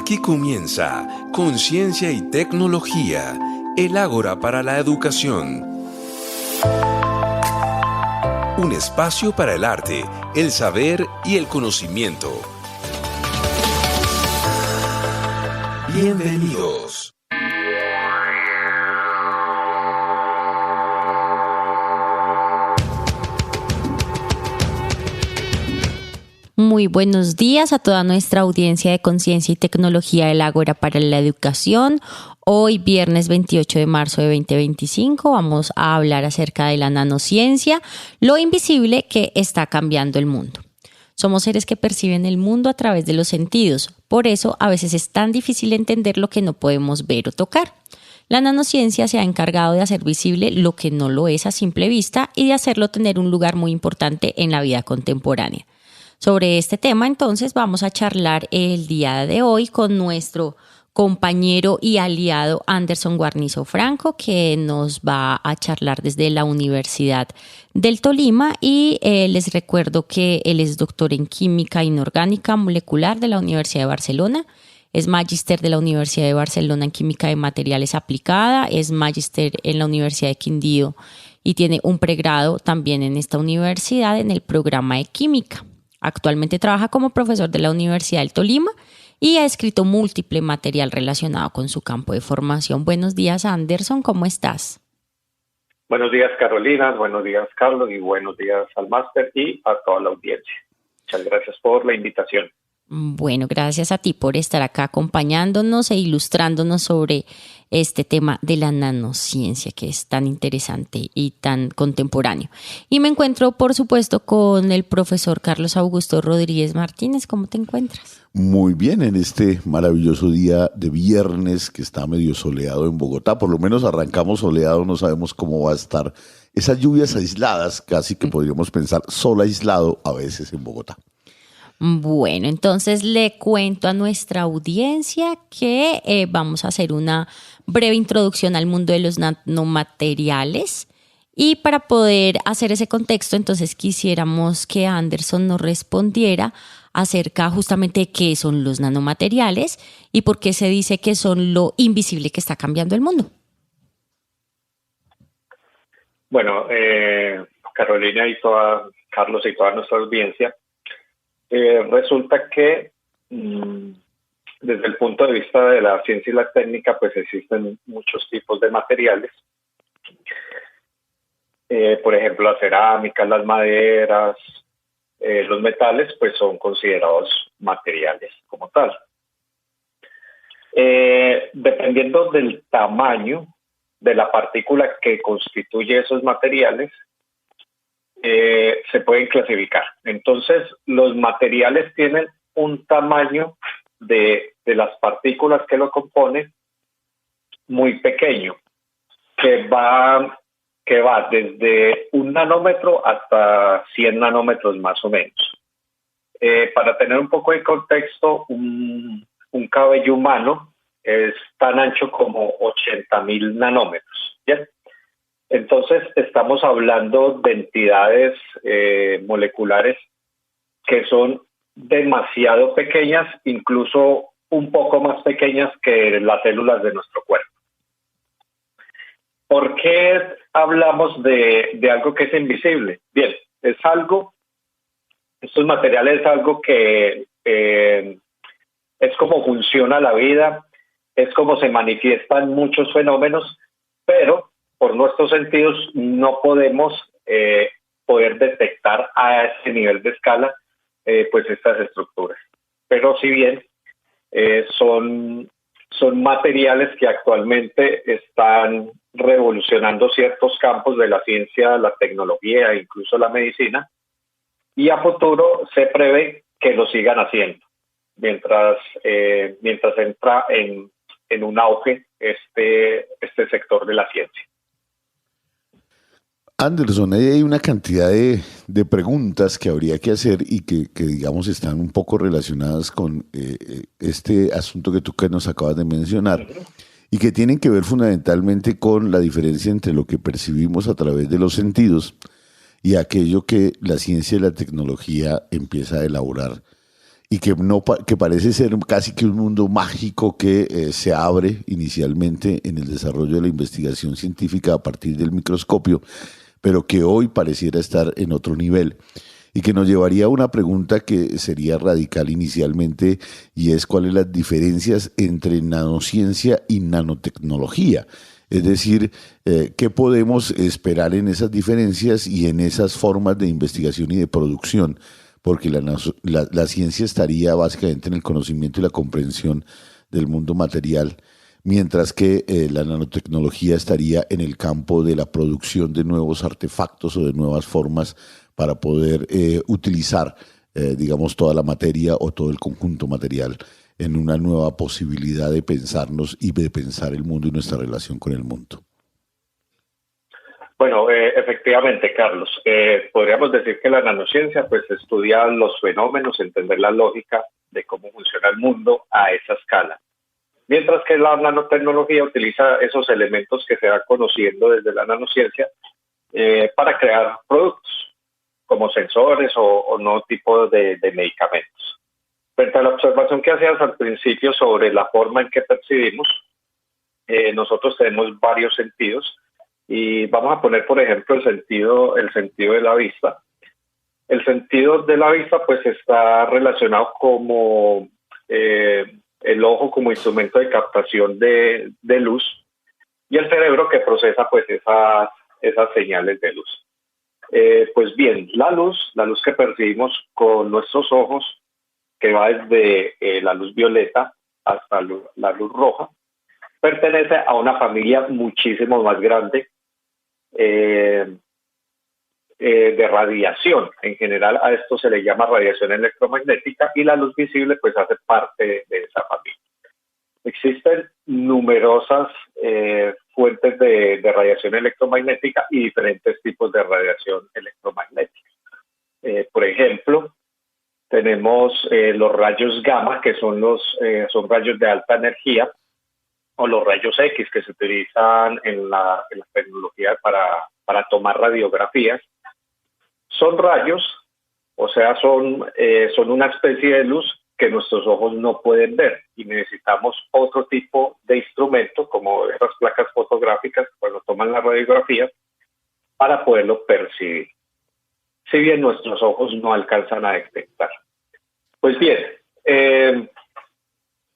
Aquí comienza Conciencia y Tecnología, el Ágora para la Educación. Un espacio para el arte, el saber y el conocimiento. Bienvenidos. Muy buenos días a toda nuestra audiencia de Conciencia y Tecnología del Ágora para la Educación. Hoy, viernes 28 de marzo de 2025, vamos a hablar acerca de la nanociencia, lo invisible que está cambiando el mundo. Somos seres que perciben el mundo a través de los sentidos, por eso a veces es tan difícil entender lo que no podemos ver o tocar. La nanociencia se ha encargado de hacer visible lo que no lo es a simple vista y de hacerlo tener un lugar muy importante en la vida contemporánea. Sobre este tema, entonces, vamos a charlar el día de hoy con nuestro compañero y aliado Anderson Guarnizo Franco, que nos va a charlar desde la Universidad del Tolima. Y les recuerdo que él es doctor en Química Inorgánica Molecular de la Universidad de Barcelona, es magíster de la Universidad de Barcelona en Química de Materiales Aplicada, es magíster en la Universidad de Quindío y tiene un pregrado también en esta universidad en el programa de Química. Actualmente trabaja como profesor de la Universidad del Tolima y ha escrito múltiple material relacionado con su campo de formación. Buenos días, Anderson, ¿cómo estás? Buenos días, Carolina, buenos días, Carlos, y buenos días al máster y a toda la audiencia. Muchas gracias por la invitación. Bueno, gracias a ti por estar acá acompañándonos e ilustrándonos sobre este tema de la nanociencia que es tan interesante y tan contemporáneo. Y me encuentro, por supuesto, con el profesor Carlos Augusto Rodríguez Martínez. ¿Cómo te encuentras? Muy bien, en este maravilloso día de viernes que está medio soleado en Bogotá. Por lo menos arrancamos soleado, no sabemos cómo va a estar. Esas lluvias aisladas, casi que podríamos pensar sol aislado a veces en Bogotá. Bueno, entonces le cuento a nuestra audiencia que vamos a hacer una breve introducción al mundo de los nanomateriales y para poder hacer ese contexto, entonces quisiéramos que Anderson nos respondiera acerca justamente de qué son los nanomateriales y por qué se dice que son lo invisible que está cambiando el mundo. Bueno, Carolina y Carlos y toda nuestra audiencia, resulta que desde el punto de vista de la ciencia y la técnica, pues existen muchos tipos de materiales. Por ejemplo, la cerámica, las maderas, los metales, pues son considerados materiales como tal. Dependiendo del tamaño de la partícula que constituye esos materiales, se pueden clasificar. Entonces, los materiales tienen un tamaño de las partículas que lo componen muy pequeño, que va desde 1 nanómetro hasta 100 nanómetros más o menos. Para tener un poco de contexto, un cabello humano es tan ancho como 80.000 nanómetros, ¿bien? Entonces, estamos hablando de entidades moleculares que son demasiado pequeñas, incluso un poco más pequeñas que las células de nuestro cuerpo. ¿Por qué hablamos de algo que es invisible? Bien, estos materiales es algo que es como funciona la vida, es como se manifiestan muchos fenómenos, pero por nuestros sentidos no podemos poder detectar a ese nivel de escala pues estas estructuras. Pero si bien son materiales que actualmente están revolucionando ciertos campos de la ciencia, la tecnología e incluso la medicina, y a futuro se prevé que lo sigan haciendo mientras entra en un auge este sector de la ciencia. Anderson, ahí hay una cantidad de preguntas que habría que hacer y que digamos están un poco relacionadas con este asunto que nos acabas de mencionar y que tienen que ver fundamentalmente con la diferencia entre lo que percibimos a través de los sentidos y aquello que la ciencia y la tecnología empieza a elaborar y que, que parece ser casi que un mundo mágico que se abre inicialmente en el desarrollo de la investigación científica a partir del microscopio, pero que hoy pareciera estar en otro nivel. Y que nos llevaría a una pregunta que sería radical inicialmente, y es cuáles las diferencias entre nanociencia y nanotecnología. Es decir, ¿qué podemos esperar en esas diferencias y en esas formas de investigación y de producción? Porque la ciencia estaría básicamente en el conocimiento y la comprensión del mundo material, mientras que la nanotecnología estaría en el campo de la producción de nuevos artefactos o de nuevas formas para poder utilizar, digamos, toda la materia o todo el conjunto material en una nueva posibilidad de pensarnos y de pensar el mundo y nuestra relación con el mundo. Bueno, efectivamente, Carlos. Podríamos decir que la nanociencia pues estudia los fenómenos, entender la lógica de cómo funciona el mundo a esa escala. Mientras que la nanotecnología utiliza esos elementos que se van conociendo desde la nanociencia para crear productos, como sensores o nuevos tipos de medicamentos. Frente a la observación que hacías al principio sobre la forma en que percibimos, nosotros tenemos varios sentidos y vamos a poner, por ejemplo, el sentido de la vista. El sentido de la vista pues está relacionado como el ojo como instrumento de captación de luz y el cerebro que procesa pues esas señales de luz. Pues bien, la luz que percibimos con nuestros ojos, que va desde la luz violeta hasta la luz roja, pertenece a una familia muchísimo más grande de radiación. En general a esto se le llama radiación electromagnética y la luz visible pues hace parte de esa familia. Existen numerosas fuentes de radiación electromagnética y diferentes tipos de radiación electromagnética. Por ejemplo, tenemos los rayos gamma, que son rayos de alta energía, o los rayos X, que se utilizan en la tecnología para tomar radiografías. Son rayos, o sea, son una especie de luz que nuestros ojos no pueden ver y necesitamos otro tipo de instrumento, como esas placas fotográficas cuando toman la radiografía, para poderlo percibir, si bien nuestros ojos no alcanzan a detectar. Pues bien,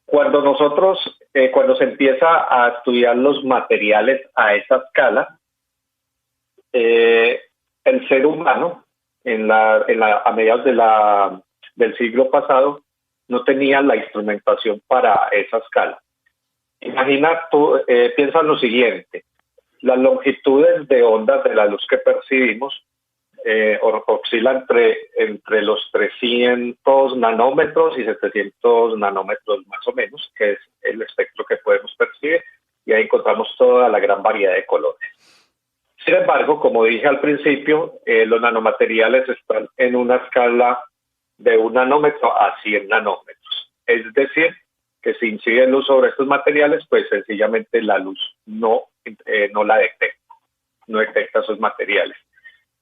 cuando se empieza a estudiar los materiales a esa escala, el ser humano a mediados del siglo pasado no tenía la instrumentación para esa escala. Imagina tú, piensa en lo siguiente: las longitudes de ondas de la luz que percibimos oscila entre los 300 nanómetros y 700 nanómetros más o menos, que es el espectro que podemos percibir, y ahí encontramos toda la gran variedad de colores. Sin embargo, como dije al principio, los nanomateriales están en una escala de 1 nanómetro a 100 nanómetros. Es decir, que si incide luz sobre estos materiales, pues sencillamente la luz no la detecta, no detecta esos materiales.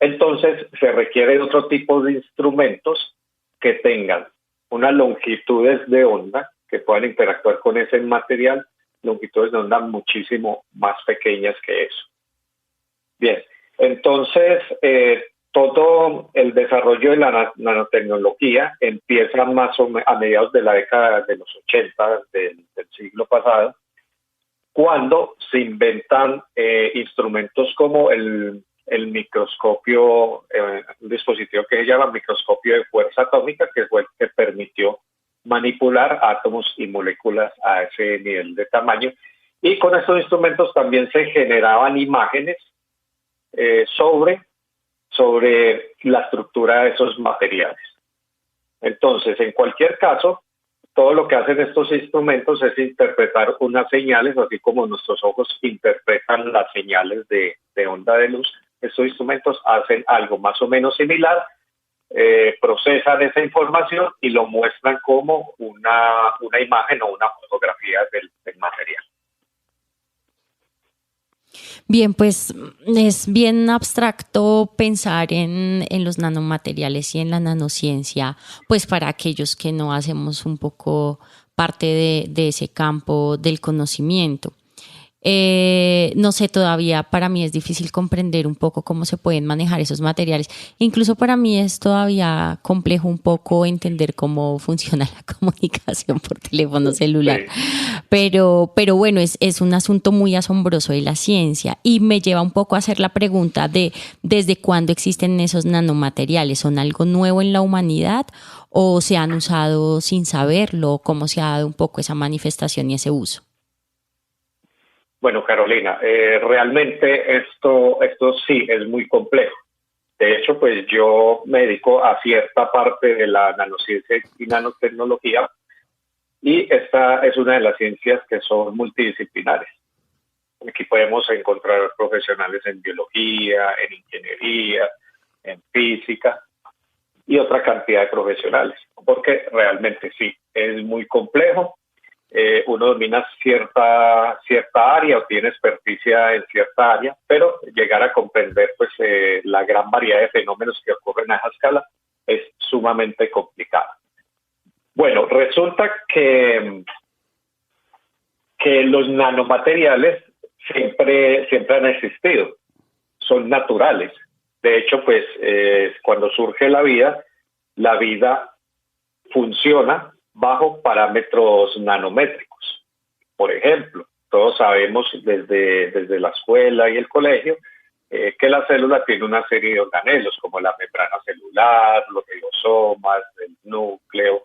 Entonces, se requieren otro tipo de instrumentos que tengan unas longitudes de onda que puedan interactuar con ese material, longitudes de onda muchísimo más pequeñas que eso. Bien, entonces todo el desarrollo de la nanotecnología empieza más o menos a mediados de la década de los 80 del siglo pasado, cuando se inventan instrumentos como el microscopio, un dispositivo que se llama microscopio de fuerza atómica, que fue el que permitió manipular átomos y moléculas a ese nivel de tamaño. Y con estos instrumentos también se generaban imágenes sobre la estructura de esos materiales. Entonces, en cualquier caso, todo lo que hacen estos instrumentos es interpretar unas señales, así como nuestros ojos interpretan las señales de onda de luz. Estos instrumentos hacen algo más o menos similar, procesan esa información y lo muestran como una imagen o una fotografía del material. Bien, pues es bien abstracto pensar en los nanomateriales y en la nanociencia, pues para aquellos que no hacemos un poco parte de ese campo del conocimiento. No sé, todavía para mí es difícil comprender un poco cómo se pueden manejar esos materiales. Incluso para mí es todavía complejo un poco entender cómo funciona la comunicación por teléfono celular. Sí. Pero bueno, es un asunto muy asombroso de la ciencia y me lleva un poco a hacer la pregunta de ¿desde cuándo existen esos nanomateriales? ¿Son algo nuevo en la humanidad o se han usado sin saberlo? ¿Cómo se ha dado un poco esa manifestación y ese uso? Bueno, Carolina, realmente esto sí es muy complejo. De hecho, pues yo me dedico a cierta parte de la nanociencia y nanotecnología, y esta es una de las ciencias que son multidisciplinares. Aquí podemos encontrar profesionales en biología, en ingeniería, en física y otra cantidad de profesionales, porque realmente sí, es muy complejo. Uno domina cierta área o tiene experticia en cierta área, pero llegar a comprender pues la gran variedad de fenómenos que ocurren a esa escala es sumamente complicado. Bueno, resulta que los nanomateriales siempre han existido, son naturales. De hecho, pues cuando surge la vida funciona bajo parámetros nanométricos. Por ejemplo, todos sabemos desde la escuela y el colegio que la célula tiene una serie de organelos, como la membrana celular, los ribosomas, el núcleo,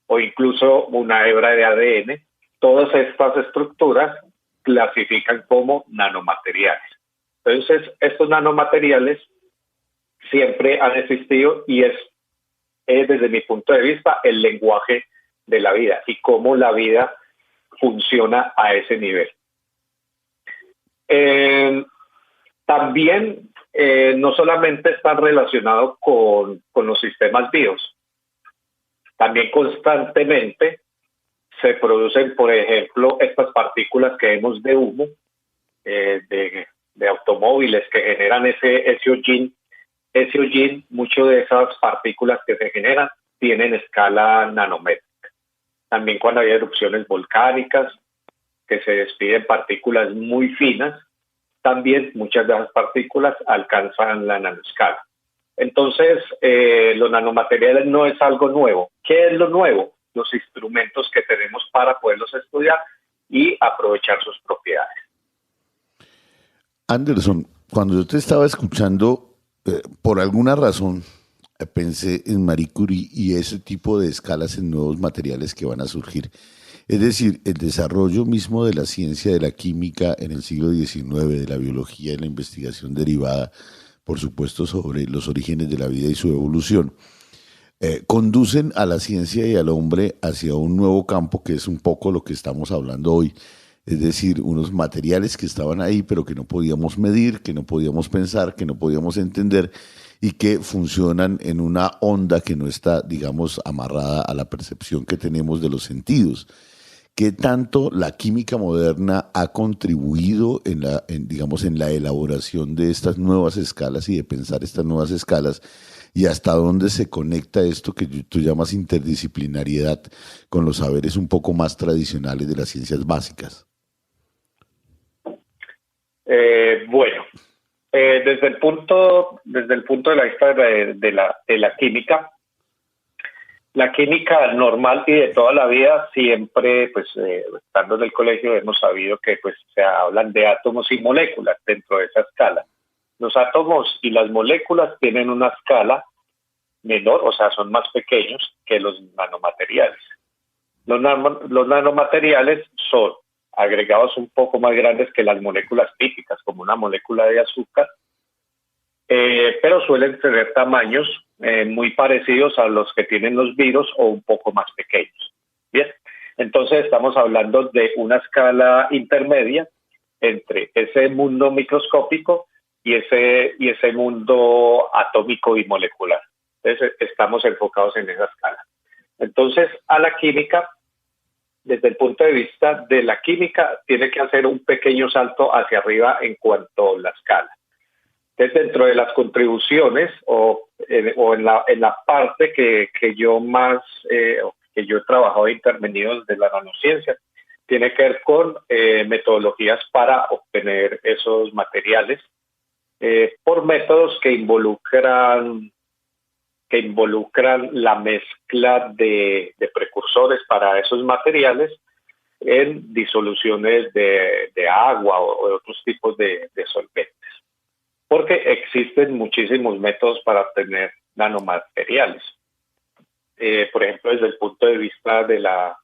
o incluso una hebra de ADN. Todas estas estructuras clasifican como nanomateriales. Entonces, estos nanomateriales siempre han existido y es desde mi punto de vista, el lenguaje de la vida y cómo la vida funciona a ese nivel. También no solamente está relacionado con los sistemas vivos, también constantemente se producen, por ejemplo, estas partículas que vemos de humo, de automóviles que generan ese hollín. Ese hollín, muchas de esas partículas que se generan tienen escala nanométrica. También cuando hay erupciones volcánicas, que se despiden partículas muy finas, también muchas de esas partículas alcanzan la nanoscala. Entonces, los nanomateriales no es algo nuevo. ¿Qué es lo nuevo? Los instrumentos que tenemos para poderlos estudiar y aprovechar sus propiedades. Anderson, cuando yo te estaba escuchando, por alguna razón pensé en Marie Curie y ese tipo de escalas en nuevos materiales que van a surgir. Es decir, el desarrollo mismo de la ciencia de la química en el siglo XIX, de la biología y la investigación derivada, por supuesto, sobre los orígenes de la vida y su evolución, conducen a la ciencia y al hombre hacia un nuevo campo que es un poco lo que estamos hablando hoy. Es decir, unos materiales que estaban ahí pero que no podíamos medir, que no podíamos pensar, que no podíamos entender y que funcionan en una onda que no está, digamos, amarrada a la percepción que tenemos de los sentidos. ¿Qué tanto la química moderna ha contribuido digamos, en la elaboración de estas nuevas escalas y de pensar estas nuevas escalas? ¿Y hasta dónde se conecta esto que tú llamas interdisciplinariedad con los saberes un poco más tradicionales de las ciencias básicas? Bueno, desde el punto de vista de la química, la química normal y de toda la vida siempre, pues, estando en el colegio hemos sabido que pues se hablan de átomos y moléculas dentro de esa escala. Los átomos y las moléculas tienen una escala menor, o sea, son más pequeños que los nanomateriales. Los nanomateriales son agregados un poco más grandes que las moléculas típicas, como una molécula de azúcar, pero suelen tener tamaños muy parecidos a los que tienen los virus o un poco más pequeños. Bien, entonces estamos hablando de una escala intermedia entre ese mundo microscópico y ese mundo atómico y molecular. Entonces estamos enfocados en esa escala. Entonces, a la química desde el punto de vista de la química, tiene que hacer un pequeño salto hacia arriba en cuanto a la escala. Entonces, dentro de las contribuciones o en la parte que yo más, que yo he trabajado e intervenido desde la nanociencia, tiene que ver con metodologías para obtener esos materiales por métodos que involucran la mezcla de precursores para esos materiales en disoluciones de agua o de otros tipos de solventes. Porque existen muchísimos métodos para obtener nanomateriales. Por ejemplo, desde el punto de vista de la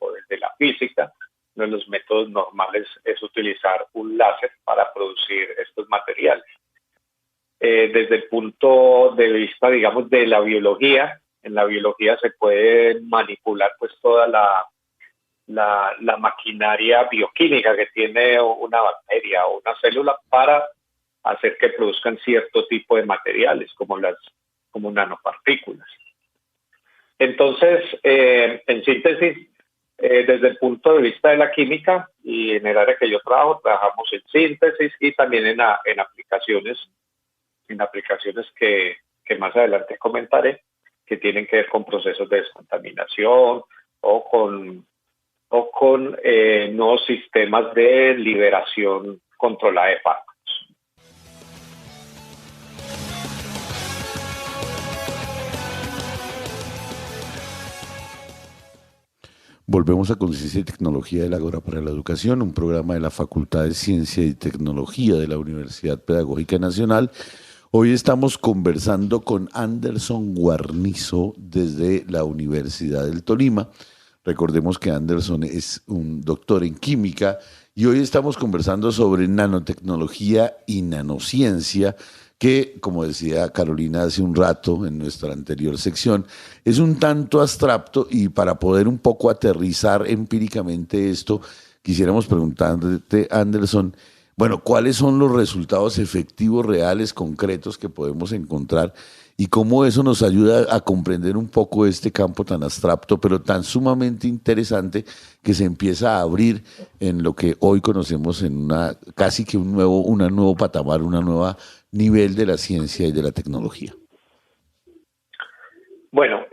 física, uno de los métodos normales es utilizar un láser para producir estos materiales. Desde el punto de vista, digamos, de la biología, en la biología se puede manipular pues toda la maquinaria bioquímica que tiene una bacteria o una célula para hacer que produzcan cierto tipo de materiales, como nanopartículas. Entonces, en síntesis, desde el punto de vista de la química y en el área que yo trabajo, trabajamos en síntesis y también en aplicaciones que más adelante comentaré, que tienen que ver con procesos de descontaminación o con nuevos sistemas de liberación controlada de fármacos. Volvemos a Conciencia y Tecnología del Ágora para la Educación, un programa de la Facultad de Ciencia y Tecnología de la Universidad Pedagógica Nacional. Hoy estamos conversando con Anderson Guarnizo desde la Universidad del Tolima. Recordemos que Anderson es un doctor en química y hoy estamos conversando sobre nanotecnología y nanociencia, que, como decía Carolina hace un rato en nuestra anterior sección, es un tanto abstracto, y para poder un poco aterrizar empíricamente esto, quisiéramos preguntarte, Anderson, bueno, ¿cuáles son los resultados efectivos, reales, concretos que podemos encontrar y cómo eso nos ayuda a comprender un poco este campo tan abstracto, pero tan sumamente interesante, que se empieza a abrir en lo que hoy conocemos en casi que un nuevo patamar, una nueva nivel de la ciencia y de la tecnología? Bueno,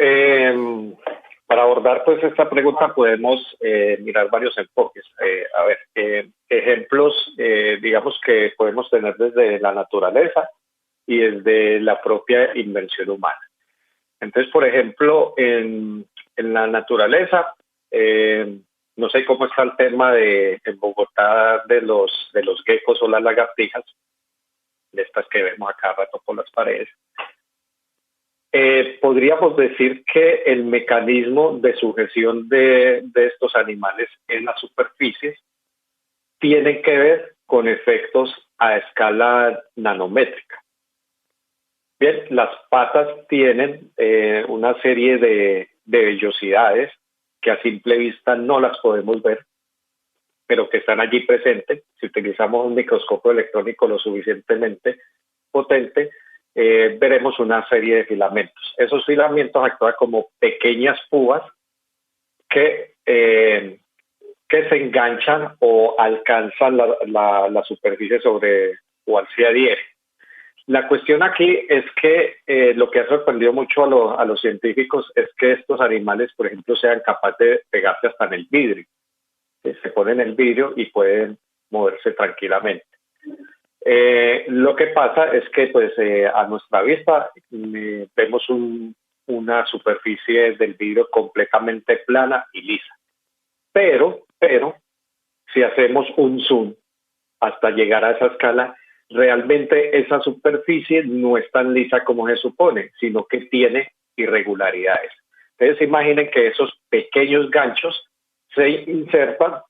para abordar pues esta pregunta podemos mirar varios enfoques. Ejemplos, digamos, que podemos tener desde la naturaleza y desde la propia invención humana. Entonces, por ejemplo, en la naturaleza, no sé cómo está el tema en Bogotá de los geckos o las lagartijas, de estas que vemos acá rato por las paredes. Podríamos decir que el mecanismo de sujeción de estos animales en las superficies tiene que ver con efectos a escala nanométrica. Bien, las patas tienen una serie de vellosidades que a simple vista no las podemos ver, pero que están allí presentes. Si utilizamos un microscopio electrónico lo suficientemente potente, veremos una serie de filamentos. Esos filamentos actúan como pequeñas púas que se enganchan o alcanzan la superficie sobre cual se adhiere. La cuestión aquí es que lo que ha sorprendido mucho a los científicos es que estos animales, por ejemplo, sean capaces de pegarse hasta en el vidrio. Se ponen el vidrio y pueden moverse tranquilamente. Lo que pasa es que pues a nuestra vista vemos una superficie del vidrio completamente plana y lisa. Pero si hacemos un zoom hasta llegar a esa escala, realmente esa superficie no es tan lisa como se supone, sino que tiene irregularidades. Entonces imaginen que esos pequeños ganchos se insertan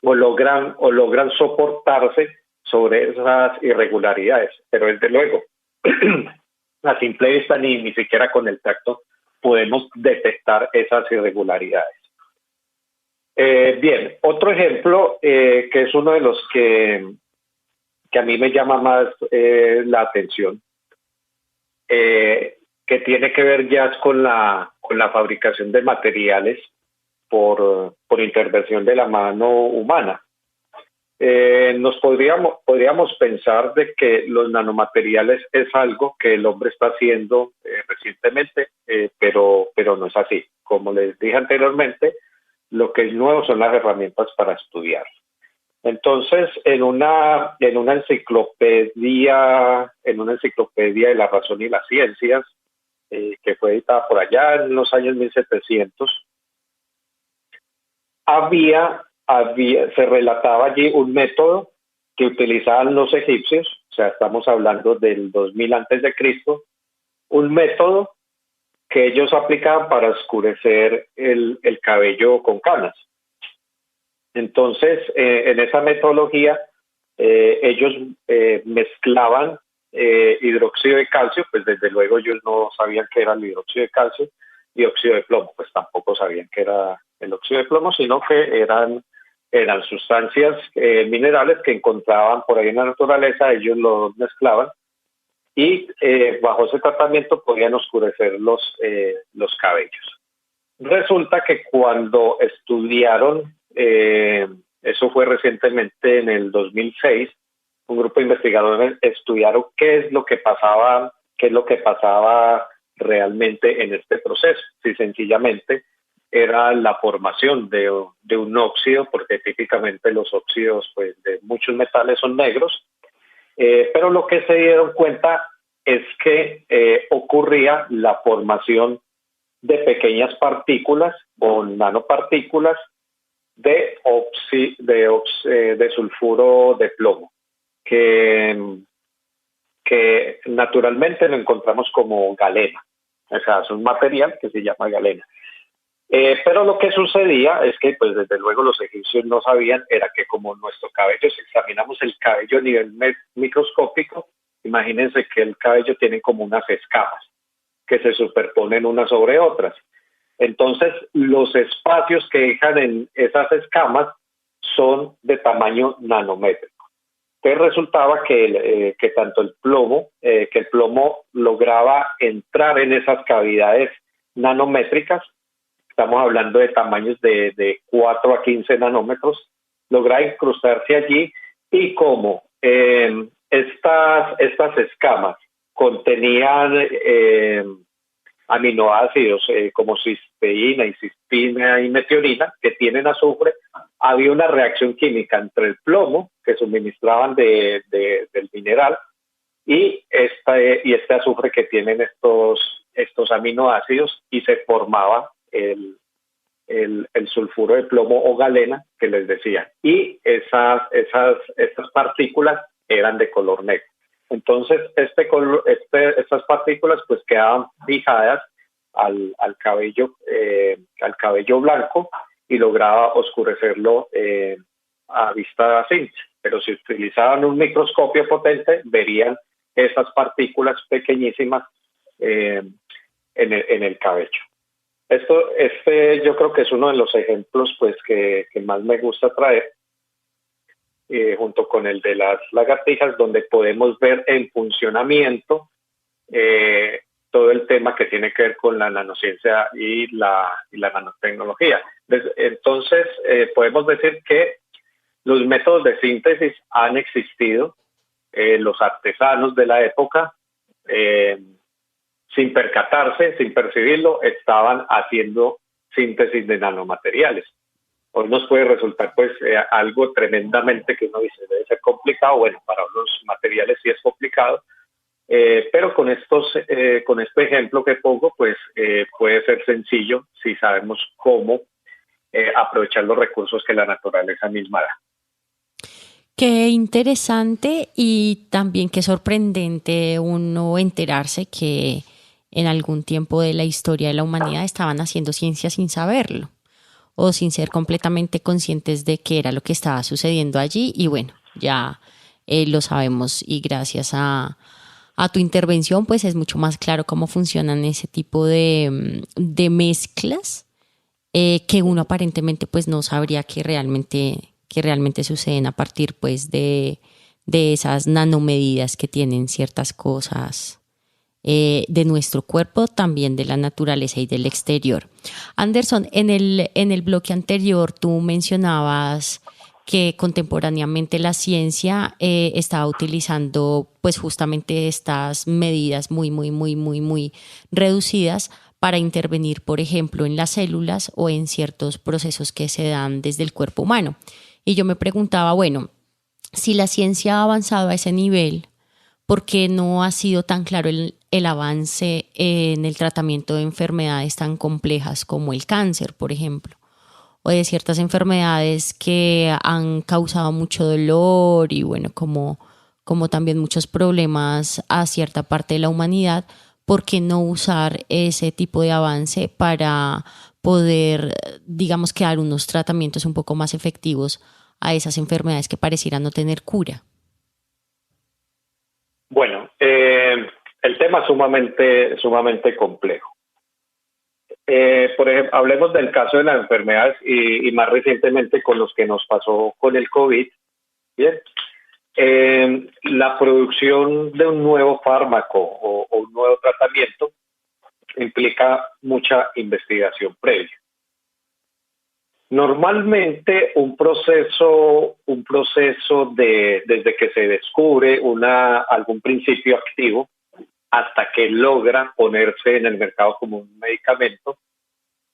o logran soportarse sobre esas irregularidades, pero desde luego a simple vista ni siquiera con el tacto podemos detectar esas irregularidades. Bien, otro ejemplo que es uno de los que a mí me llama más la atención, que tiene que ver ya con la fabricación de materiales por intervención de la mano humana. Podríamos pensar de que los nanomateriales es algo que el hombre está haciendo recientemente, pero no es así. Como les dije anteriormente, lo que es nuevo son las herramientas para estudiar. Entonces, en una enciclopedia de la razón y las ciencias, que fue editada por allá en los años 1700, se relataba allí un método que utilizaban los egipcios, o sea, estamos hablando del 2000 antes de Cristo, un método que ellos aplicaban para oscurecer el cabello con canas. Entonces, en esa metodología, ellos mezclaban hidróxido de calcio, pues desde luego ellos no sabían qué era el hidróxido de calcio, y óxido de plomo, pues tampoco sabían qué era el óxido de plomo, sino que eran sustancias minerales que encontraban por ahí en la naturaleza, ellos los mezclaban y bajo ese tratamiento podían oscurecer los cabellos. Resulta que cuando estudiaron, eso fue recientemente en el 2006, un grupo de investigadores estudiaron qué es lo que pasaba realmente en este proceso, si sencillamente era la formación de un óxido, porque típicamente los óxidos pues, de muchos metales son negros, pero lo que se dieron cuenta es que ocurría la formación de pequeñas partículas o nanopartículas de sulfuro de plomo, que naturalmente lo encontramos como galena. O sea, es un material que se llama galena. Pero lo que sucedía es que, pues desde luego los egipcios no sabían, era que como nuestro cabello, si examinamos el cabello a nivel microscópico, imagínense que el cabello tiene como unas escamas que se superponen unas sobre otras. Entonces, los espacios que dejan en esas escamas son de tamaño nanométrico. Entonces resultaba que tanto el plomo lograba entrar en esas cavidades nanométricas. Estamos hablando de tamaños de 4 a 15 nanómetros, logra incrustarse allí y como estas escamas contenían aminoácidos como cisteína y cistina y metionina que tienen azufre, había una reacción química entre el plomo que suministraban del mineral y este azufre que tienen estos aminoácidos y se formaba el sulfuro de plomo o galena que les decía, y estas partículas eran de color negro. Entonces estas partículas pues quedaban fijadas al cabello blanco y lograba oscurecerlo a vista simple. Pero si utilizaban un microscopio potente verían esas partículas pequeñísimas en el cabello. Yo creo que es uno de los ejemplos pues que más me gusta traer, junto con el de las lagartijas, donde podemos ver en funcionamiento todo el tema que tiene que ver con la nanociencia y la nanotecnología. Entonces, podemos decir que los métodos de síntesis han existido, los artesanos de la época, sin percatarse, sin percibirlo, estaban haciendo síntesis de nanomateriales. Hoy nos puede resultar pues algo tremendamente que uno dice debe ser complicado. Bueno, para los materiales sí es complicado, pero con este ejemplo que pongo pues puede ser sencillo si sabemos cómo aprovechar los recursos que la naturaleza misma da. Qué interesante y también qué sorprendente uno enterarse que en algún tiempo de la historia de la humanidad estaban haciendo ciencia sin saberlo o sin ser completamente conscientes de qué era lo que estaba sucediendo allí. Y bueno, ya lo sabemos y gracias a tu intervención pues es mucho más claro cómo funcionan ese tipo de mezclas que uno aparentemente pues no sabría que realmente suceden a partir pues de esas nanomedidas que tienen ciertas cosas de nuestro cuerpo, también de la naturaleza y del exterior. Anderson, en el bloque anterior tú mencionabas que contemporáneamente la ciencia estaba utilizando pues justamente estas medidas muy reducidas para intervenir, por ejemplo, en las células o en ciertos procesos que se dan desde el cuerpo humano. Y yo me preguntaba, bueno, si la ciencia ha avanzado a ese nivel, ¿por qué no ha sido tan claro el avance en el tratamiento de enfermedades tan complejas como el cáncer, por ejemplo? O de ciertas enfermedades que han causado mucho dolor y bueno, como también muchos problemas a cierta parte de la humanidad. ¿Por qué no usar ese tipo de avance para poder, digamos, que dar unos tratamientos un poco más efectivos a esas enfermedades que parecieran no tener cura? Bueno, el tema es sumamente complejo. Por ejemplo, hablemos del caso de las enfermedades y más recientemente con los que nos pasó con el COVID. Bien, la producción de un nuevo fármaco o un nuevo tratamiento implica mucha investigación previa. Normalmente un proceso desde que se descubre algún principio activo hasta que logra ponerse en el mercado como un medicamento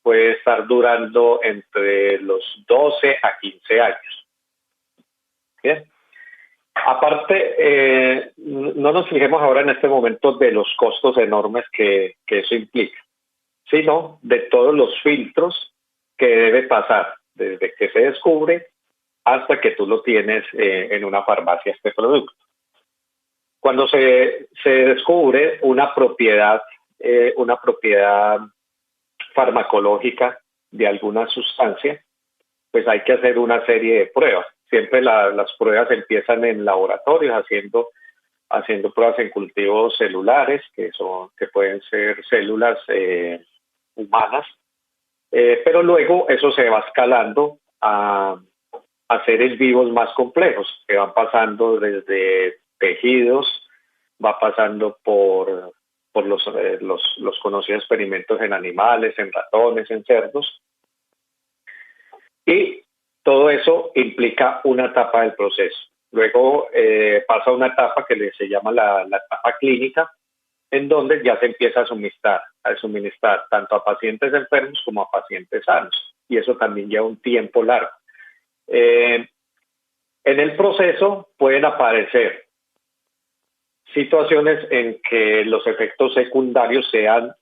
puede estar durando entre los 12 a 15 años. Bien. Aparte, no nos fijemos ahora en este momento de los costos enormes que eso implica, sino de todos los filtros que debe pasar desde que se descubre hasta que tú lo tienes en una farmacia este producto. Cuando se descubre una propiedad farmacológica de alguna sustancia, pues hay que hacer una serie de pruebas. Siempre las pruebas empiezan en laboratorios haciendo pruebas en cultivos celulares, que pueden ser células humanas, pero luego eso se va escalando a seres vivos más complejos, que van pasando desde tejidos, va pasando por los conocidos experimentos en animales, en ratones, en cerdos, y todo eso implica una etapa del proceso. Luego pasa una etapa que se llama la etapa clínica, en donde ya se empieza a suministrar tanto a pacientes enfermos como a pacientes sanos, y eso también lleva un tiempo largo. En el proceso pueden aparecer situaciones en que los efectos secundarios sean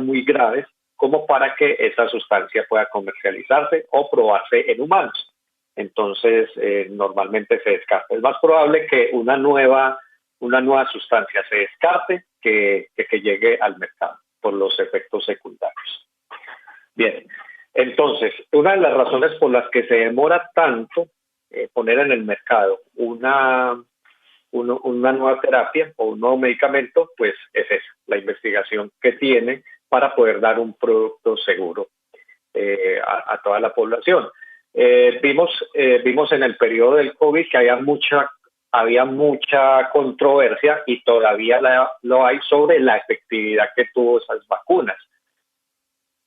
muy graves, como para que esa sustancia pueda comercializarse o probarse en humanos. Entonces, normalmente se descarta. Es más probable que una nueva sustancia se descarte que llegue al mercado por los efectos secundarios. Bien, entonces, una de las razones por las que se demora tanto poner en el mercado una nueva terapia o un nuevo medicamento, pues es esa, la investigación que tiene para poder dar un producto seguro a toda la población. Vimos en el periodo del COVID que había mucha controversia y todavía lo hay sobre la efectividad que tuvo esas vacunas.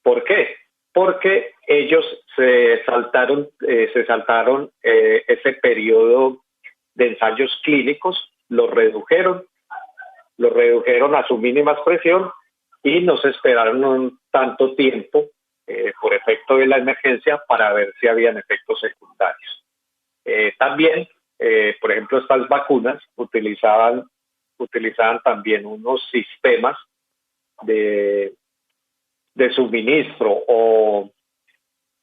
¿Por qué? Porque ellos se saltaron ese periodo de ensayos clínicos, lo redujeron a su mínima expresión y no se esperaron un tanto tiempo por efecto de la emergencia para ver si habían efectos secundarios. También, por ejemplo, estas vacunas utilizaban también unos sistemas de suministro o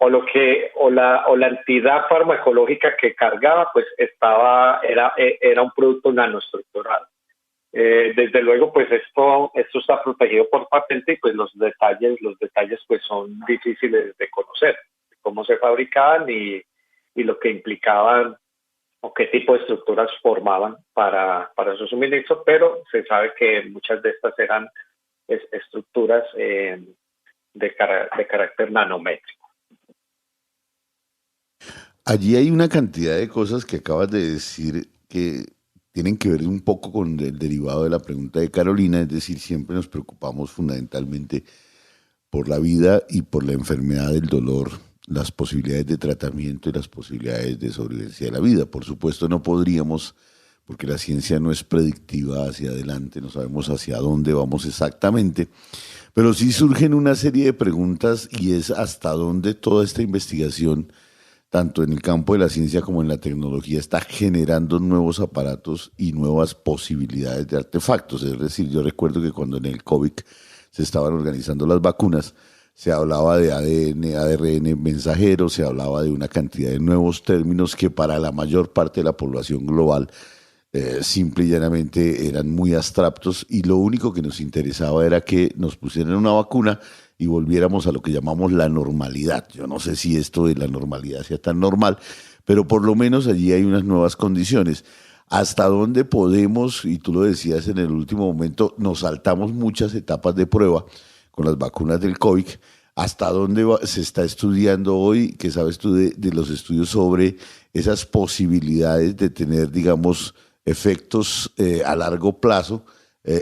la entidad farmacológica que cargaba, pues era un producto nanoestructural. Desde luego, pues esto está protegido por patente y pues los detalles pues son difíciles de conocer, cómo se fabricaban y lo que implicaban o qué tipo de estructuras formaban para su suministro, pero se sabe que muchas de estas eran estructuras de carácter nanométrico. Allí hay una cantidad de cosas que acabas de decir que tienen que ver un poco con el derivado de la pregunta de Carolina, es decir, siempre nos preocupamos fundamentalmente por la vida y por la enfermedad del dolor, las posibilidades de tratamiento y las posibilidades de sobrevivencia de la vida. Por supuesto no podríamos, porque la ciencia no es predictiva hacia adelante, no sabemos hacia dónde vamos exactamente, pero sí surgen una serie de preguntas y es hasta dónde toda esta investigación, tanto en el campo de la ciencia como en la tecnología, está generando nuevos aparatos y nuevas posibilidades de artefactos. Es decir, yo recuerdo que cuando en el COVID se estaban organizando las vacunas, se hablaba de ADN, ARN mensajero, se hablaba de una cantidad de nuevos términos que para la mayor parte de la población global simple y llanamente eran muy abstractos, y lo único que nos interesaba era que nos pusieran una vacuna y volviéramos a lo que llamamos la normalidad. Yo no sé si esto de la normalidad sea tan normal, pero por lo menos allí hay unas nuevas condiciones. ¿Hasta dónde podemos? Y tú lo decías en el último momento, nos saltamos muchas etapas de prueba con las vacunas del COVID. ¿Hasta dónde se está estudiando hoy? ¿Qué sabes tú de los estudios sobre esas posibilidades de tener, digamos, efectos a largo plazo,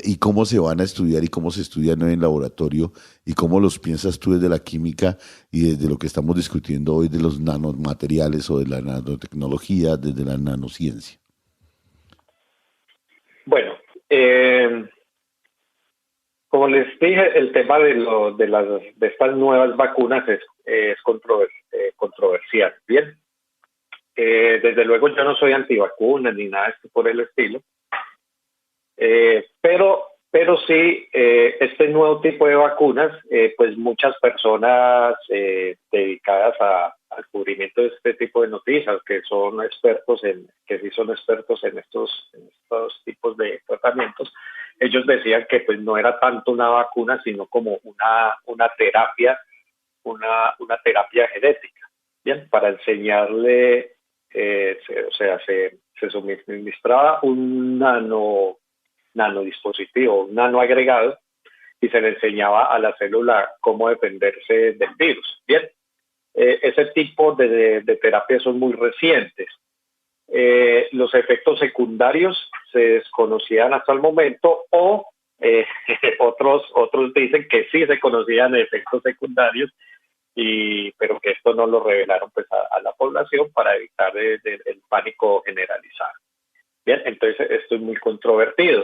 y cómo se van a estudiar y cómo se estudian hoy en laboratorio, y cómo los piensas tú desde la química y desde lo que estamos discutiendo hoy de los nanomateriales o de la nanotecnología, desde la nanociencia? Bueno, como les dije, el tema de estas nuevas vacunas es controversial. Bien, desde luego yo no soy antivacunas ni nada de esto por el estilo, pero sí, este nuevo tipo de vacunas, pues muchas personas dedicadas al cubrimiento de este tipo de noticias, que sí son expertos en estos tipos de tratamientos, ellos decían que pues no era tanto una vacuna, sino como una terapia, una terapia genética, bien, para enseñarle, se suministraba un nanodispositivo, un nanoagregado, y se le enseñaba a la célula cómo defenderse del virus. Bien, ese tipo de terapias son muy recientes. Los efectos secundarios se desconocían hasta el momento, o otros dicen que sí se conocían efectos secundarios, pero que esto no lo revelaron pues a la población para evitar el pánico generalizado. Bien, entonces esto es muy controvertido.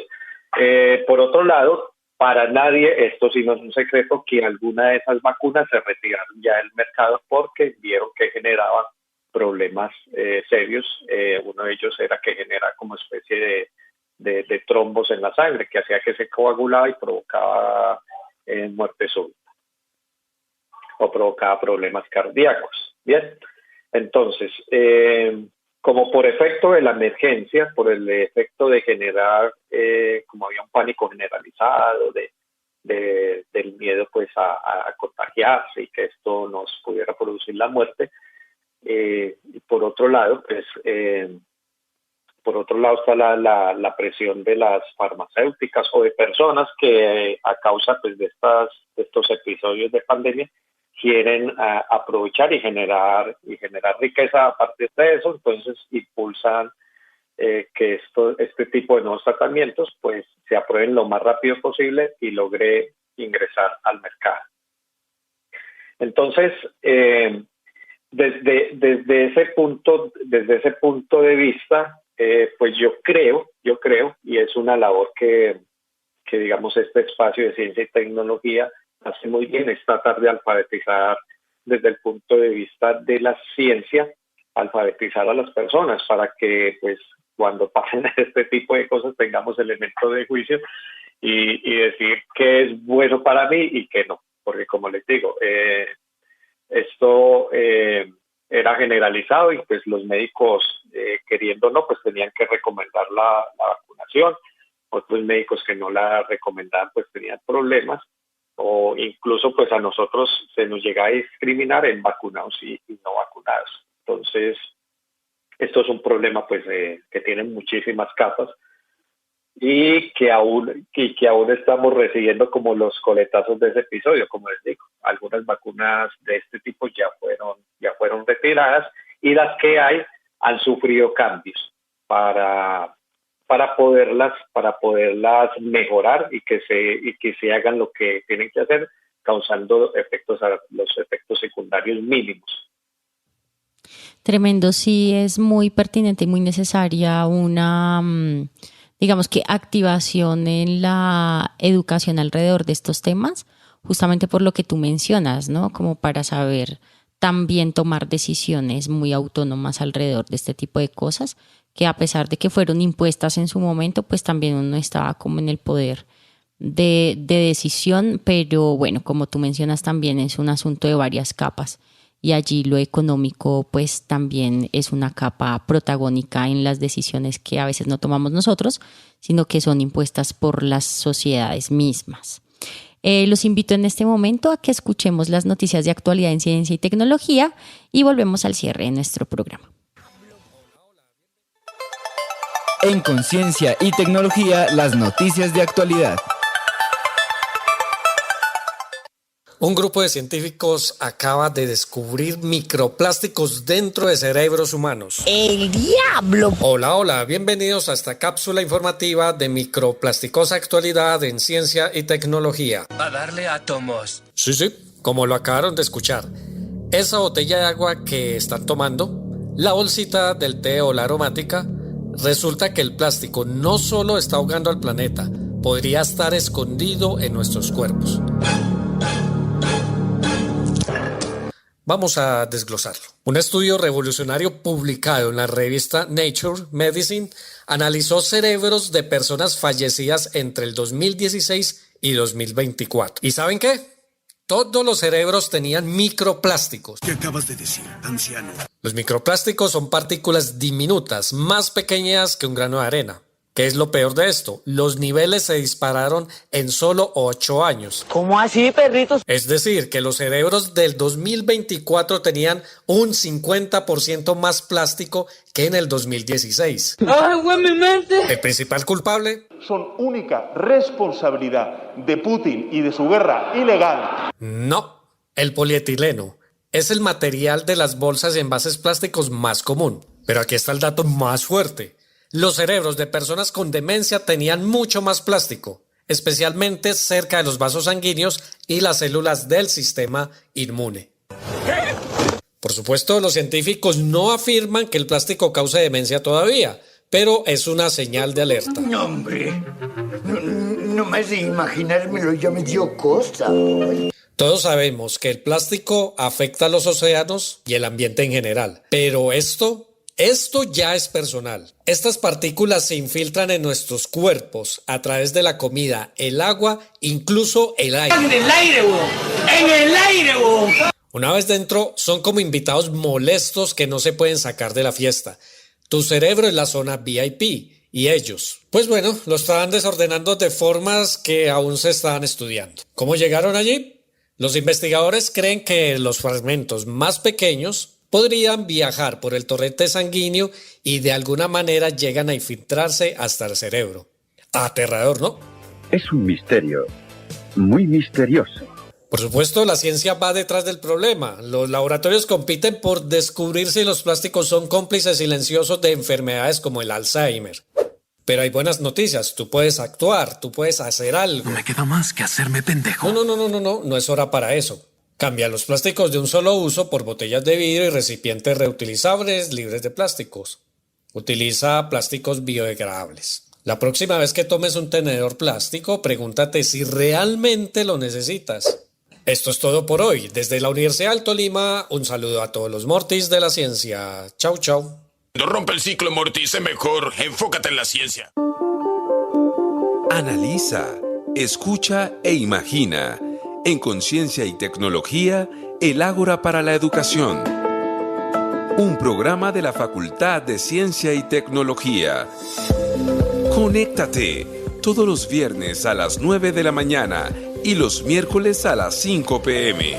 Por otro lado, para nadie, esto sí no es un secreto, que alguna de esas vacunas se retiraron ya del mercado porque vieron que generaban problemas serios. Uno de ellos era que genera como especie de trombos en la sangre, que hacía que se coagulaba y provocaba muerte súbita o provocaba problemas cardíacos. Bien, entonces, como por efecto de la emergencia, por el efecto de generar, como había un pánico generalizado, del miedo pues a contagiarse y que esto nos pudiera producir la muerte, y por otro lado, pues, está la presión de las farmacéuticas o de personas que a causa pues, de estos episodios de pandemia quieren aprovechar y generar riqueza a partir de eso. Entonces impulsan que este tipo de nuevos tratamientos pues se aprueben lo más rápido posible y logre ingresar al mercado. Entonces, desde ese punto de vista, pues yo creo, y es una labor que digamos este espacio de ciencia y tecnología hace muy bien, es tratar de alfabetizar desde el punto de vista de la ciencia, alfabetizar a las personas para que pues cuando pasen este tipo de cosas tengamos elementos de juicio y decir qué es bueno para mí y qué no, porque como les digo, esto era generalizado y pues los médicos, queriendo o no, pues tenían que recomendar la vacunación. Otros médicos que no la recomendaban pues tenían problemas, o incluso pues a nosotros se nos llega a discriminar en vacunados y no vacunados. Entonces, esto es un problema pues que tiene muchísimas capas y que aún estamos recibiendo como los coletazos de ese episodio, como les digo. Algunas vacunas de este tipo ya fueron retiradas, y las que hay han sufrido cambios para para poderlas mejorar y que se hagan lo que tienen que hacer, causando los efectos secundarios mínimos. Tremendo, sí, es muy pertinente y muy necesaria una, digamos que activación en la educación alrededor de estos temas, justamente por lo que tú mencionas, ¿no? Como para saber también tomar decisiones muy autónomas alrededor de este tipo de cosas, que a pesar de que fueron impuestas en su momento, pues también uno estaba como en el poder de decisión, pero bueno, como tú mencionas, también es un asunto de varias capas y allí lo económico pues también es una capa protagónica en las decisiones que a veces no tomamos nosotros, sino que son impuestas por las sociedades mismas. Los invito en este momento a que escuchemos las noticias de actualidad en ciencia y tecnología y volvemos al cierre de nuestro programa. En Conciencia y Tecnología, las noticias de actualidad. Un grupo de científicos acaba de descubrir microplásticos dentro de cerebros humanos. ¡El diablo! Hola, bienvenidos a esta cápsula informativa de Microplasticosa Actualidad en Ciencia y Tecnología. A darle átomos. Sí, como lo acabaron de escuchar. Esa botella de agua que están tomando, la bolsita del té o la aromática, resulta que el plástico no solo está ahogando al planeta, podría estar escondido en nuestros cuerpos. Vamos a desglosarlo. Un estudio revolucionario publicado en la revista Nature Medicine analizó cerebros de personas fallecidas entre el 2016 y 2024. ¿Y saben qué? Todos los cerebros tenían microplásticos. ¿Qué acabas de decir, anciano? Los microplásticos son partículas diminutas, más pequeñas que un grano de arena. ¿Qué es lo peor de esto? Los niveles se dispararon en solo 8 años. ¿Cómo así, perritos? Es decir, que los cerebros del 2024 tenían un 50% más plástico que en el 2016. ¡Ay, güey, mi mente! ¿El principal culpable? Son única responsabilidad de Putin y de su guerra ilegal. No, el polietileno. Es el material de las bolsas y envases plásticos más común. Pero aquí está el dato más fuerte. Los cerebros de personas con demencia tenían mucho más plástico, especialmente cerca de los vasos sanguíneos y las células del sistema inmune. Por supuesto, los científicos no afirman que el plástico cause demencia todavía, pero es una señal de alerta. No, hombre, no más de imaginármelo ya me dio cosa. Todos sabemos que el plástico afecta a los océanos y el ambiente en general, pero Esto ya es personal. Estas partículas se infiltran en nuestros cuerpos a través de la comida, el agua, incluso el aire. ¡En el aire, güey! ¡En el aire, güey! Una vez dentro, son como invitados molestos que no se pueden sacar de la fiesta. Tu cerebro es la zona VIP y ellos, pues bueno, lo estaban desordenando de formas que aún se estaban estudiando. ¿Cómo llegaron allí? Los investigadores creen que los fragmentos más pequeños podrían viajar por el torrente sanguíneo y de alguna manera llegan a infiltrarse hasta el cerebro. Aterrador, ¿no? Es un misterio, muy misterioso. Por supuesto, la ciencia va detrás del problema. Los laboratorios compiten por descubrir si los plásticos son cómplices silenciosos de enfermedades como el Alzheimer. Pero hay buenas noticias, tú puedes actuar, tú puedes hacer algo. No me queda más que hacerme pendejo. No es hora para eso. Cambia los plásticos de un solo uso por botellas de vidrio y recipientes reutilizables libres de plásticos. Utiliza plásticos biodegradables. La próxima vez que tomes un tenedor plástico, pregúntate si realmente lo necesitas. Esto es todo por hoy. Desde la Universidad del Tolima, un saludo a todos los Mortis de la ciencia. Chau. No rompe el ciclo, Morty, sé mejor. Enfócate en la ciencia. Analiza, escucha e imagina. En Conciencia y Tecnología, el Ágora para la Educación. Un programa de la Facultad de Ciencia y Tecnología. Conéctate todos los viernes a las 9 de la mañana y los miércoles a las 5 p.m.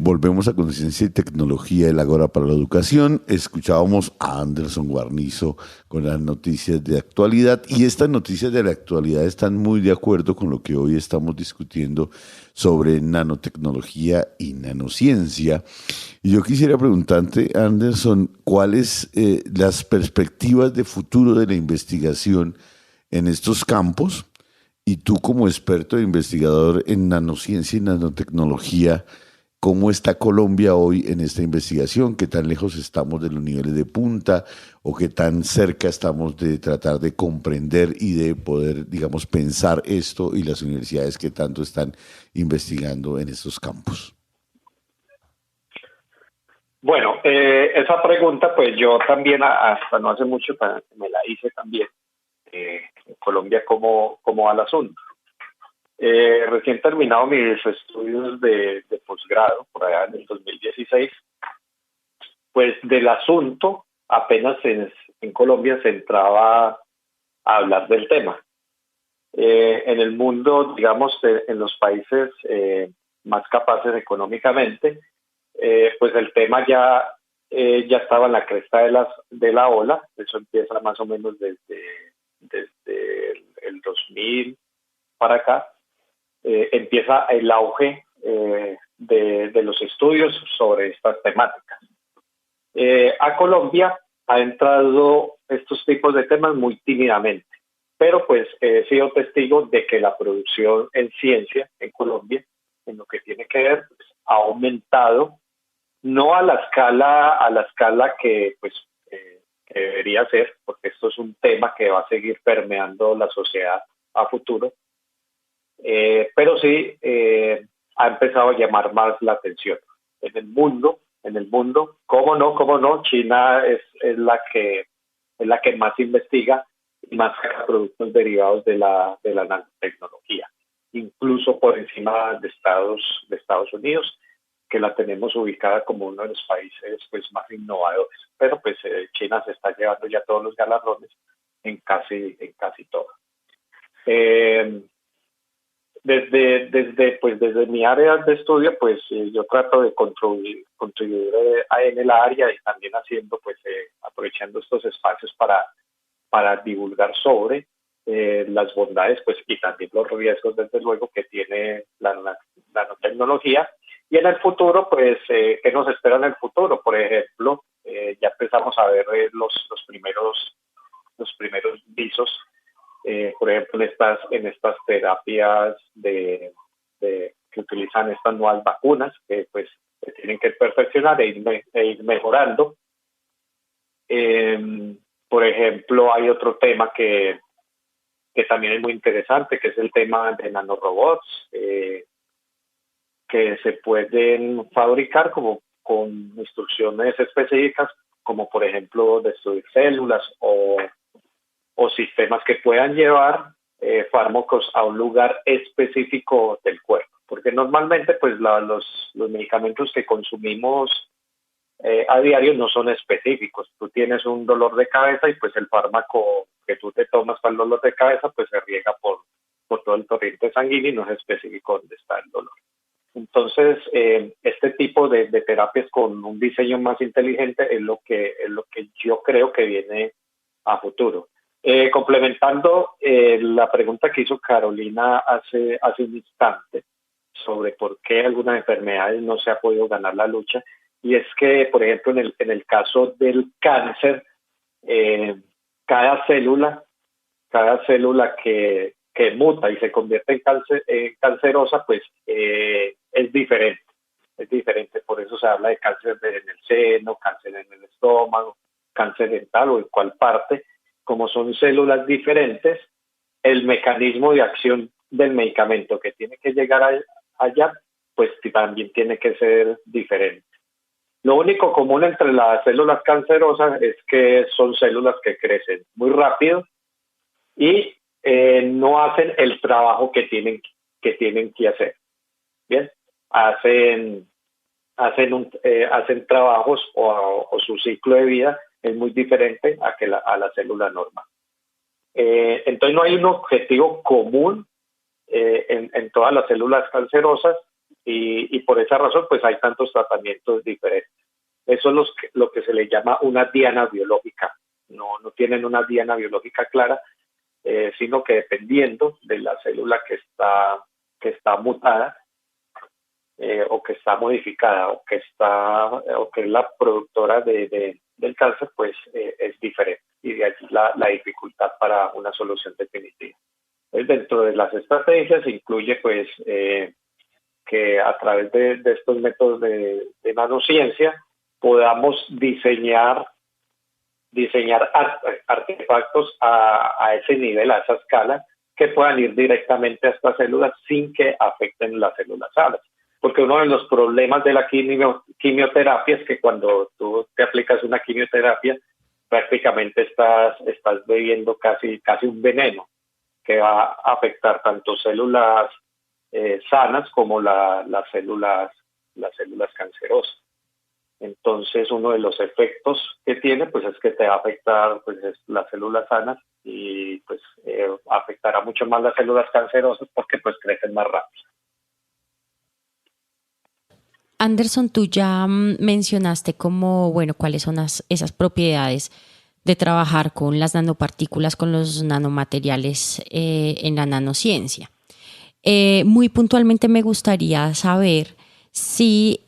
Volvemos a Conciencia y Tecnología, el Ágora para la Educación. Escuchábamos a Anderson Guarnizo con las noticias de actualidad, y estas noticias de la actualidad están muy de acuerdo con lo que hoy estamos discutiendo sobre nanotecnología y nanociencia. Y yo quisiera preguntarte, Anderson, ¿cuáles las perspectivas de futuro de la investigación en estos campos? Y tú, como experto e investigador en nanociencia y nanotecnología, ¿cómo está Colombia hoy en esta investigación? ¿Qué tan lejos estamos de los niveles de punta? ¿O qué tan cerca estamos de tratar de comprender y de poder, digamos, pensar esto, y las universidades que tanto están investigando en estos campos? Bueno, esa pregunta, pues yo también hasta no hace mucho me la hice también. En Colombia, ¿cómo va el asunto? Recién terminado mis estudios de posgrado, por allá en el 2016, pues del asunto apenas en Colombia se entraba a hablar del tema. En el mundo, digamos, en los países más capaces económicamente, pues el tema ya estaba en la cresta de la ola. Eso empieza más o menos desde el 2000 para acá. Empieza el auge de los estudios sobre estas temáticas. A Colombia ha entrado estos tipos de temas muy tímidamente, pero pues he sido testigo de que la producción en ciencia en Colombia, en lo que tiene que ver, pues, ha aumentado, no a la escala que pues que debería ser, porque esto es un tema que va a seguir permeando la sociedad a futuro, pero sí ha empezado a llamar más la atención. En el mundo, cómo no, China es la que más investiga y más saca productos derivados de la nanotecnología, incluso por encima de Estados Unidos, que la tenemos ubicada como uno de los países pues más innovadores. Pero pues China se está llevando ya todos los galardones en casi todo. Desde mi área de estudio, pues yo trato de contribuir en el área, y también aprovechando estos espacios para divulgar sobre las bondades, pues, y también los riesgos, desde luego, que tiene la nanotecnología. Y en el futuro, pues, ¿qué nos espera en el futuro? Por ejemplo, ya empezamos a ver los primeros visos, por ejemplo, en estas terapias que utilizan estas nuevas vacunas, que pues se tienen que perfeccionar e ir mejorando. Por ejemplo, hay otro tema que también es muy interesante, que es el tema de nanorobots, que se pueden fabricar como con instrucciones específicas, como por ejemplo destruir células o sistemas que puedan llevar fármacos a un lugar específico del cuerpo, porque normalmente pues los medicamentos que consumimos a diario no son específicos. Tú tienes un dolor de cabeza y pues el fármaco que tú te tomas para el dolor de cabeza pues se riega por todo el torrente sanguíneo y no es específico dónde está el dolor. Entonces, este tipo de terapias con un diseño más inteligente es lo que yo creo que viene a futuro. Complementando la pregunta que hizo Carolina hace un instante sobre por qué algunas enfermedades no se ha podido ganar la lucha, y es que, por ejemplo, en el caso del cáncer, cada célula que muta y se convierte en cancerosa, pues es diferente. Por eso se habla de cáncer en el seno, cáncer en el estómago, cáncer dental o en cual parte. Como son células diferentes, el mecanismo de acción del medicamento que tiene que llegar allá, pues también tiene que ser diferente. Lo único común entre las células cancerosas es que son células que crecen muy rápido y no hacen el trabajo que tienen que hacer. Bien, hacen trabajos o su ciclo de vida es muy diferente a la célula normal. Entonces no hay un objetivo común en todas las células cancerosas, y por esa razón pues hay tantos tratamientos diferentes. Eso es lo que se le llama una diana biológica. No tienen una diana biológica clara, sino que dependiendo de la célula que está mutada, o que está modificada, o que es la productora del cáncer, pues es diferente, y de allí la dificultad para una solución definitiva. Entonces, dentro de las estrategias incluye pues que a través de estos métodos de nanociencia podamos diseñar artefactos a ese nivel, a esa escala, que puedan ir directamente a estas células sin que afecten las células sanas. Porque uno de los problemas de la quimioterapia es que cuando tú te aplicas una quimioterapia, prácticamente estás bebiendo casi un veneno que va a afectar tanto células sanas como las células cancerosas. Entonces, uno de los efectos que tiene, pues es que te va a afectar pues, las células sanas y pues afectará mucho más las células cancerosas porque pues crecen más rápido. Anderson, tú ya mencionaste cuáles son esas propiedades de trabajar con las nanopartículas, con los nanomateriales en la nanociencia. Muy puntualmente me gustaría saber si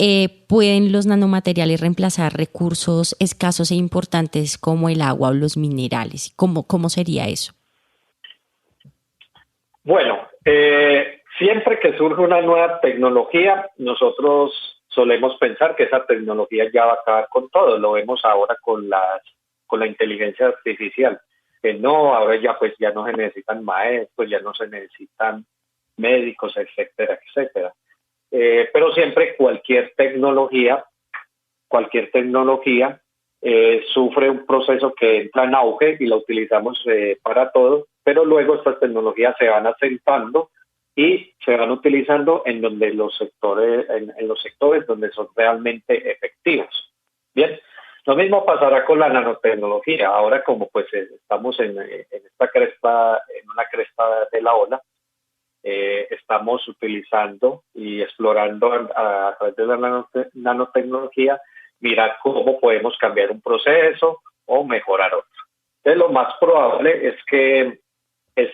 pueden los nanomateriales reemplazar recursos escasos e importantes como el agua o los minerales. ¿Cómo sería eso? Bueno, siempre que surge una nueva tecnología, nosotros solemos pensar que esa tecnología ya va a acabar con todo. Lo vemos ahora con la inteligencia artificial, que ahora ya no se necesitan maestros, ya no se necesitan médicos, etcétera, etcétera. Pero siempre cualquier tecnología sufre un proceso que entra en auge y la utilizamos para todo, pero luego estas tecnologías se van asentando y se van utilizando en los sectores donde son realmente efectivos. Bien, lo mismo pasará con la nanotecnología. Ahora, como pues estamos en una cresta de la ola, estamos utilizando y explorando a través de la nanotecnología, mirar cómo podemos cambiar un proceso o mejorar otro. Entonces, lo más probable es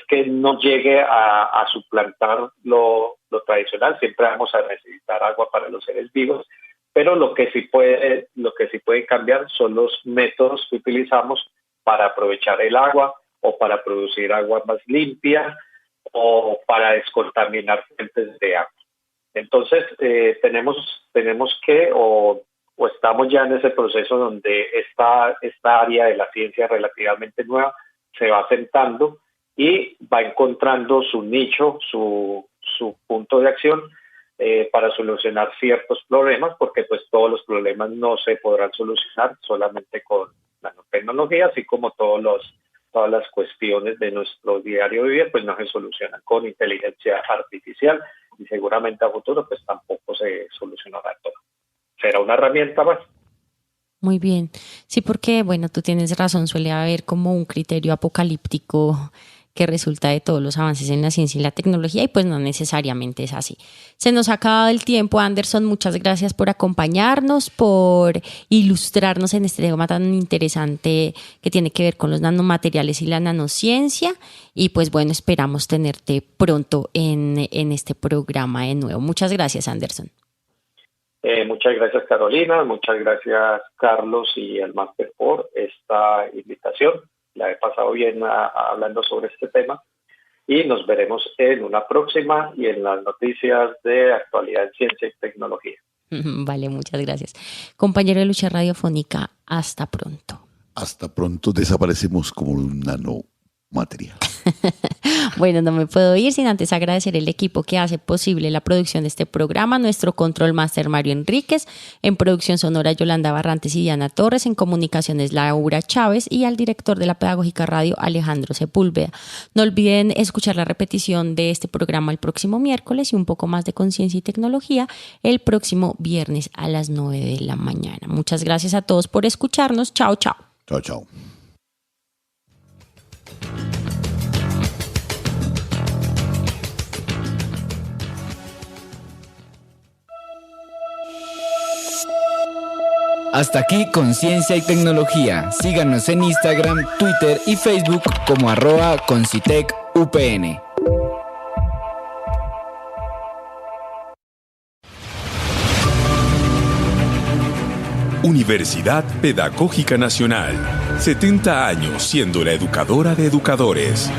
que no llegue a suplantar lo tradicional. Siempre vamos a necesitar agua para los seres vivos, pero lo que sí puede cambiar son los métodos que utilizamos para aprovechar el agua o para producir agua más limpia o para descontaminar fuentes de agua. Entonces, tenemos que o estamos ya en ese proceso donde esta área de la ciencia relativamente nueva se va asentando y va encontrando su nicho, su punto de acción para solucionar ciertos problemas, porque pues todos los problemas no se podrán solucionar solamente con nanotecnología, así como todas las cuestiones de nuestro diario vivir pues no se solucionan con inteligencia artificial y seguramente a futuro pues tampoco se solucionará todo. Será una herramienta más. Muy bien. Sí, porque tú tienes razón, suele haber como un criterio apocalíptico que resulta de todos los avances en la ciencia y la tecnología y pues no necesariamente es así. Se nos ha acabado el tiempo, Anderson, muchas gracias por acompañarnos, por ilustrarnos en este tema tan interesante que tiene que ver con los nanomateriales y la nanociencia y pues esperamos tenerte pronto en este programa de nuevo. Muchas gracias, Anderson. Muchas gracias, Carolina, muchas gracias, Carlos y el máster por esta invitación. La he pasado bien hablando sobre este tema y nos veremos en una próxima y en las noticias de actualidad en ciencia y tecnología. Vale, muchas gracias. Compañero de lucha radiofónica, hasta pronto. Hasta pronto, desaparecemos como un nanomaterial. Bueno, no me puedo ir sin antes agradecer el equipo que hace posible la producción de este programa, nuestro control máster Mario Enríquez, en producción sonora Yolanda Barrantes y Diana Torres, en comunicaciones Laura Chávez y al director de la Pedagógica Radio Alejandro Sepúlveda. No olviden escuchar la repetición de este programa el próximo miércoles y un poco más de conciencia y tecnología el próximo viernes a las 9 de la mañana. Muchas gracias a todos por escucharnos. Chao, chao. Chao, chao. Hasta aquí Conciencia y Tecnología. Síganos en Instagram, Twitter y Facebook como @concitecupn. Universidad Pedagógica Nacional. 70 años siendo la educadora de educadores.